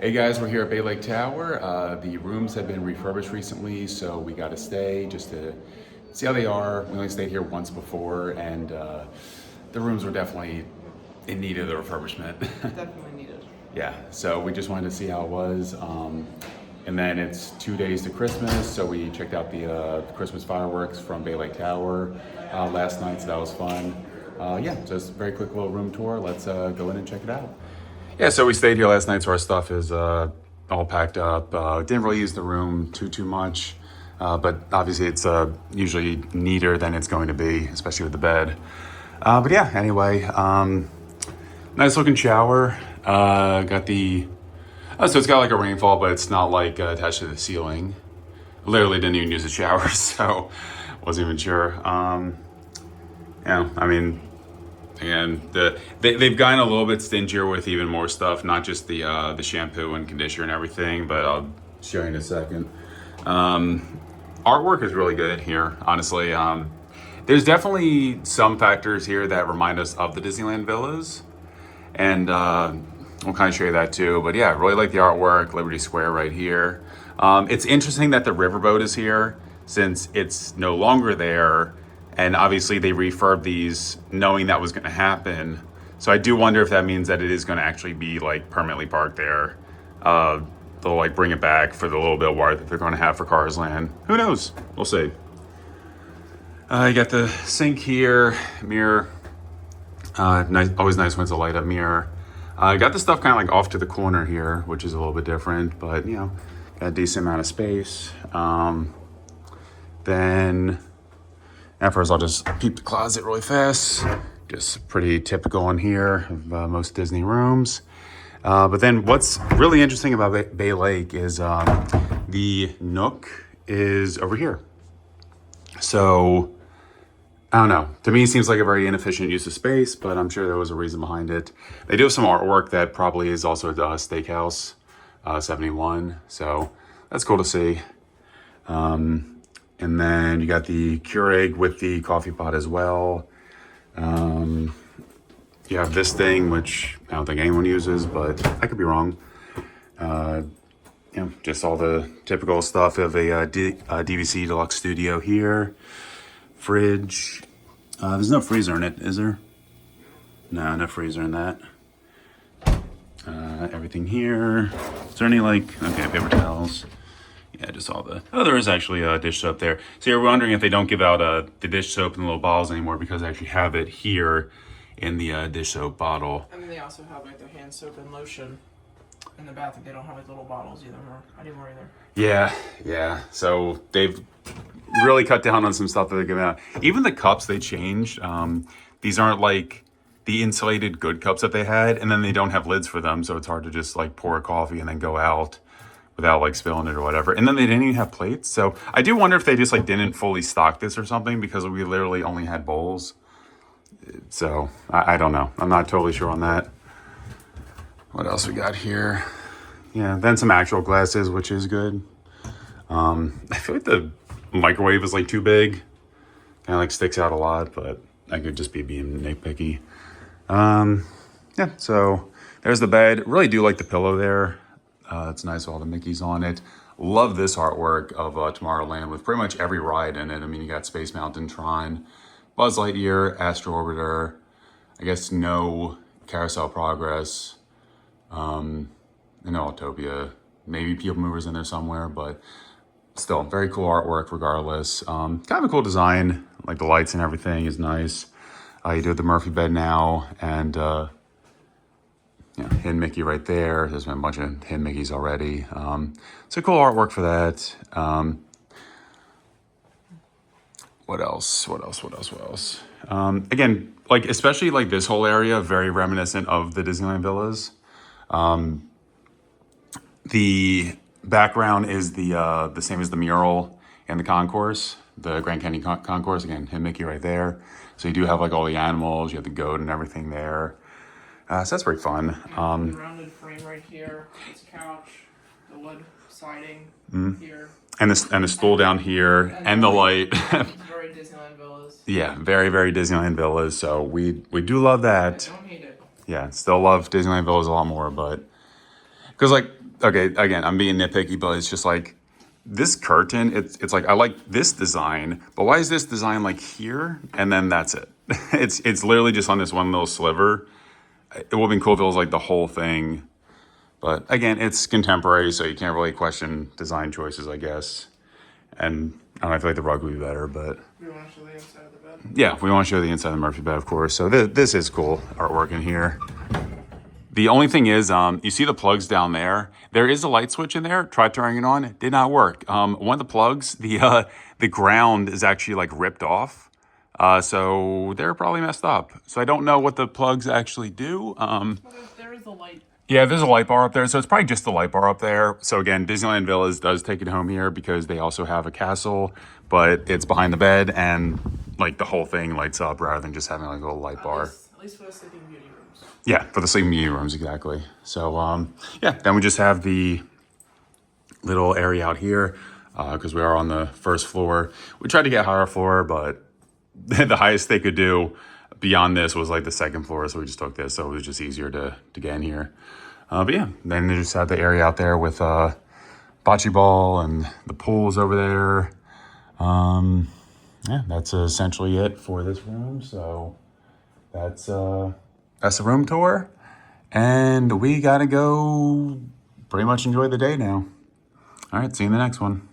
Hey guys, we're here at Bay Lake Tower. The rooms have been refurbished recently, so we got to stay just to see how they are. We only stayed here once before, and the rooms were definitely in need of the refurbishment. Definitely needed. Yeah, so we just wanted to see how it was. And then it's 2 days to Christmas, so we checked out the Christmas fireworks from Bay Lake Tower last night, so that was fun. Yeah, just a very quick little room tour. Let's go in and check it out. Yeah, so we stayed here last night, so our stuff is all packed up. Didn't really use the room too much, but obviously it's usually neater than it's going to be, especially with the bed. But yeah, anyway, nice looking shower. Got the so it's got like a rainfall, but it's not like attached to the ceiling. Literally didn't even use the shower, so wasn't even sure. Yeah, I mean. And they've gotten a little bit stingier with even more stuff, not just the shampoo and conditioner and everything, but I'll show you in a second. Artwork is really good here, honestly. There's definitely some factors here that remind us of the Disneyland Villas, and we'll kind of show you that too. But yeah, really like the artwork, Liberty Square right here. It's interesting that the riverboat is here since it's no longer there. And obviously they refurbed these knowing that was going to happen. So I do wonder if that means that it is going to actually be like permanently parked there. They'll like bring it back for the little bit of water that they're going to have for Cars Land. Who knows? We'll see. You got the sink here, mirror. Nice, always nice when it's a light up mirror. Got the stuff kind of like off to the corner here, which is a little bit different, but you know, got a decent amount of space. Then at first, I'll just peep the closet really fast. Just pretty typical in here of most Disney rooms. But then what's really interesting about Bay Lake is the nook is over here. So, I don't know. To me, it seems like a very inefficient use of space, but I'm sure there was a reason behind it. They do have some artwork that probably is also the Steakhouse 71. So, that's cool to see. And then you got the Keurig with the coffee pot as well. You have this thing, which I don't think anyone uses, but I could be wrong. You know, just all the typical stuff of a DVC Deluxe Studio here. Fridge. There's no freezer in it, is there? No freezer in that. Everything here. Is there any like, okay, paper towels. Yeah, just all the... Oh, there is actually a dish soap there. So you're wondering if they don't give out the dish soap in the little bottles anymore because they actually have it here in the dish soap bottle. I mean, they also have like their hand soap and lotion in the bathroom. They don't have like little bottles anymore either. Yeah. So they've really cut down on some stuff that they're giving out. Even the cups they changed. These aren't like the insulated good cups that they had, and then they don't have lids for them, so it's hard to just like pour a coffee and then go out without like spilling it or whatever. And then they didn't even have plates. So I do wonder if they just like didn't fully stock this or something because we literally only had bowls. So I don't know. I'm not totally sure on that. What else we got here? Yeah, then some actual glasses, which is good. I feel like the microwave is like too big. Kind of like sticks out a lot, but I could just be being nitpicky. Yeah, so there's the bed. Really do like the pillow there. It's nice with all the Mickeys on it. Love this artwork of Tomorrowland with pretty much every ride in it. I mean, you got Space Mountain, Tron, Buzz Lightyear, Astro Orbiter. I guess no Carousel Progress. No Autopia. Maybe People Movers in there somewhere, but still very cool artwork regardless. Kind of a cool design. Like the lights and everything is nice. You do the Murphy bed now, and yeah, Hidden Mickey right there. There's been a bunch of Hidden Mickeys already. So cool artwork for that. What else? Again, like especially like this whole area, very reminiscent of the Disneyland Villas. The background is the same as the mural and the concourse, the Grand Canyon concourse. Again, Hidden Mickey right there. So you do have like all the animals. You have the goat and everything there. So that's pretty fun. The rounded frame right here. It's a couch, the wood siding here, and the stool down here, and the light. Very Disneyland Villas. Yeah, very Disneyland Villas. So we do love that. I don't hate it. Yeah, still love Disneyland Villas a lot more, but because like okay, again, I'm being nitpicky, but it's just like this curtain, it's like I like this design, but why is this design like here? And then that's it. It's literally just on this one little sliver. It would have been cool if it was like the whole thing. But again, it's contemporary, so you can't really question design choices, I guess. And I don't know, I feel like the rug would be better, but We want to show the inside of the bed. yeah, we want to show the inside of the Murphy bed, of course. So this is cool artwork in here. The only thing is, you see the plugs down there. There is a light switch in there. Tried turning it on, it did not work. One of the plugs, the ground is actually like ripped off, so they're probably messed up. So I don't know what the plugs actually do. Well, there is a light. Yeah, there's a light bar up there, so it's probably just the light bar up there. So again, Disneyland Villas does take it home here because they also have a castle, but it's behind the bed and like the whole thing lights up rather than just having like a little light bar. At least for the sleeping beauty rooms. Yeah, for the sleeping beauty rooms, exactly. So yeah, then we just have the little area out here because we are on the first floor. We tried to get higher floor, but the highest they could do beyond this was like the second floor, so we just took this, so it was just easier to get in here. But yeah, then they just have the area out there with bocce ball and the pool's over there. Yeah, that's essentially it for this room. So that's the room tour, and we gotta go pretty much enjoy the day now. All right, see you in the next one.